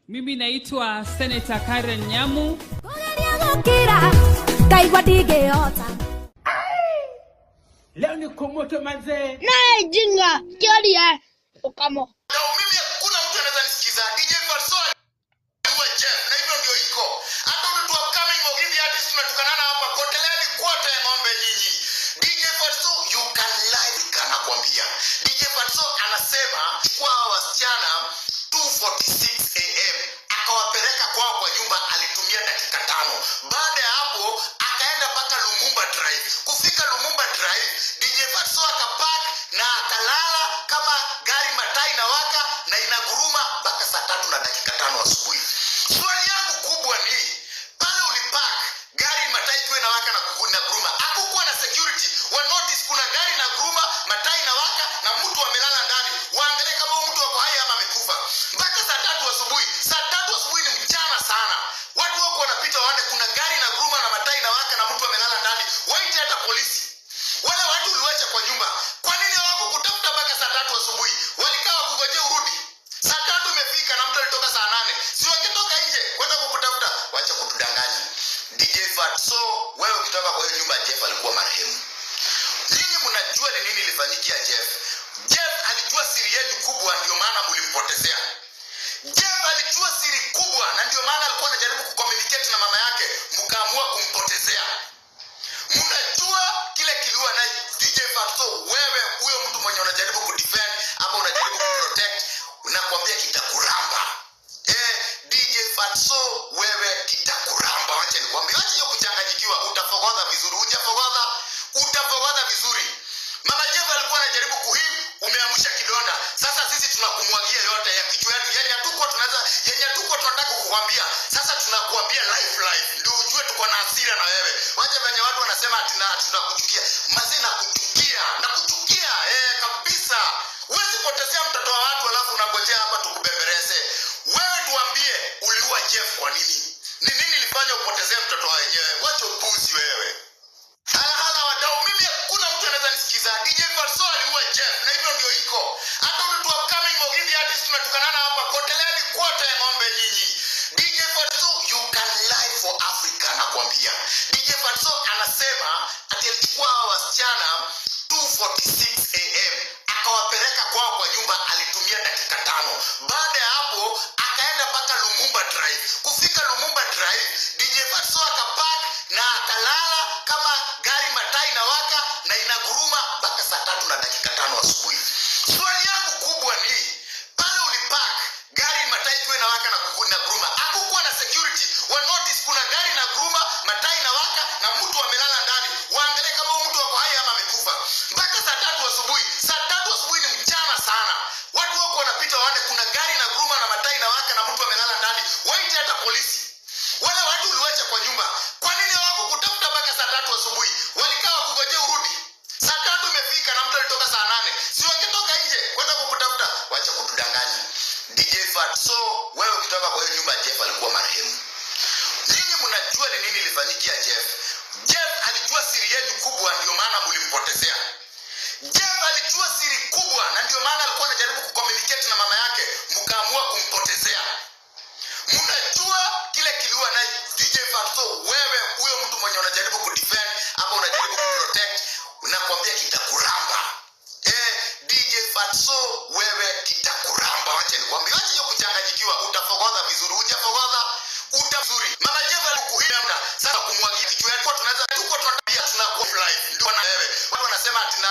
Mimi naitwa Senator Karen Nyamu. Leo ni komoto manze. Na jinga kiali ya ukamo. Mimi hakuna mtu anaweza nisikiza. DJ Fatso aliua Jeff na hivyo ndio iko. Hata mtu upcoming Mogindi artist tunatukana hapa koteleani kwota ya ng'ombe nyinyi. DJ Fatso you can live kanakwambia. DJ Fatso anasema kwa wasichana 2:46 am akawapeleka kwao kwa nyumba, alitumia dakika 5. Baada ya hapo akaenda mpaka Lumumba Drive. Kufika Lumumba Drive DJ Fatso akapark na akalala kama gari matai na waka na inaguruma mpaka saa 3:05 asubuhi. Swali yangu kubwa ni pale ulipark gari matai kwa na waka na guruma, hakukuwa na security wa notice kuna gari na guruma matai na waka na mtu amelala ndani, waangalie kama mtu wako hai ama amekufa. Mpaka saa 3 asubuhi. Saa 3 asubuhi ni mchana sana. Watu wako wanapita waone kuna gari na guruma na matai na waka na mtu amelala ndani. Waite hata polisi. Wale watu uliwacha kwa nyumba, kwa nini wako kutafuta mpaka saa 3 asubuhi? Walikaa kungojea urudi. Saa 3 imefika na mtu alitoka saa 8. Si wangetoka nje kwenda kukutafuta? Wacha kutudanganya. DJ Fatso, wewe ukitoka kwa hiyo nyumba Jeff alikuwa marehemu. Ninyi mnajua ni nini ilifanyikia Jeff. Jeff alijua siri yenu kubwa, ndio maana mlimpotezea. Jeff alijua siri kubwa na ndio maana alikuwa anajaribu kucommunicate na mama yake, mkaamua kumpotezea. Mnajua kile kiliua na DJ Fatso, wewe huyo mtu mwenye unajaribu kudefend ama unajaribu kuprotect, unakwambia kitakuramba. DJ Fatso, wewe kitakuramba. Wacha nikwambie, wacha hiyo kuchanganyikiwa, utafogodha vizuri, utafogodha vizuri. Mama Jeff alikuwa anajaribu kuhim, umeamsha kidonda. Sasa sisi tunakumwagia yote ya kichwa yetu. Yenye tuko tunataka kukuambia. Sasa tunakuambia live ndio ujue tuko na hasira na wewe. Wacha venye watu wanasema tunakuchukia. Maze nakuchukia kabisa. Huwezi potezea mtoto wa watu alafu unangojea hapa tukubembereze. Wewe tuambie uliua Jeff kwa nini? Ni nini ilifanya upotezee mtoto wa wenyewe? Wacha upuzi wewe. Hala wadau, mimi hakuna mtu anaweza nisikiza. DJ Fatso aliua Jeff na hivyo ndio iko. Hata mtu upcoming Mogindi artist tunatukana hapa koteleani kwota ya ng'ombe nyinyi. DJ Fatso you can live for Africa nakwambia. DJ Fatso anasema ati alichukua wasichana 2:46 am akawapeleka kwao kwa nyumba, alitumia dakika 5. Baada ya hapo akaenda mpaka Lumumba Drive. Kufika Lumumba Drive DJ Fatso akapark na akalala kama gari matai na waka na inaguruma mpaka saa 3:05 asubuhi. Swali yangu kubwa ni pale ulipark gari matai kwa na waka na guruma, hakukuwa na security wa notice kuna gari na guruma matai na waka na mtu amelala ndani, waangalie kama mtu wako hai ama amekufa. Mpaka saa 3 asubuhi. Saa 3 asubuhi ni mchana sana. Watu wako wanapita waone kuna gari na guruma na matai na waka na mtu amelala ndani, waite hata polisi. Wale watu uliwacha kwa nyumba, kwa nini wako kutafuta mpaka saa 3 asubuhi? Walikaa kungojea urudi. Saa 3 imefika na mtu alitoka saa 8. Si wangetoka nje kwenda kukutafuta? Wacha kutudanganya. DJ Fatso, wewe ukitoka kwa hiyo nyumba Jeff alikuwa marehemu. Ninyi mnajua ni nini ilifanyikia Jeff. Jeff alijua siri yenu kubwa, ndio maana mlimpotezea. Jeff alijua siri kubwa na ndio maana alikuwa anajaribu kucommunicate na mama yake, mkaamua kumpotezea. Mnajua kile kiliua na DJ Fatso, wewe huyo mtu mwenye unajaribu kudefend ama unajaribu kuprotect, unakwambia kitakuramba. DJ Fatso, wewe kitakuramba. Wacha nikwambie, wacha hiyo kuchanganyikiwa, utafogodha vizuri, utazuri. Mama Jeff alikuhimna, sasa kumwagia kichwa yako tuko tunatabia tunakuwa live. Ndio na wewe. Watu wanasema tuna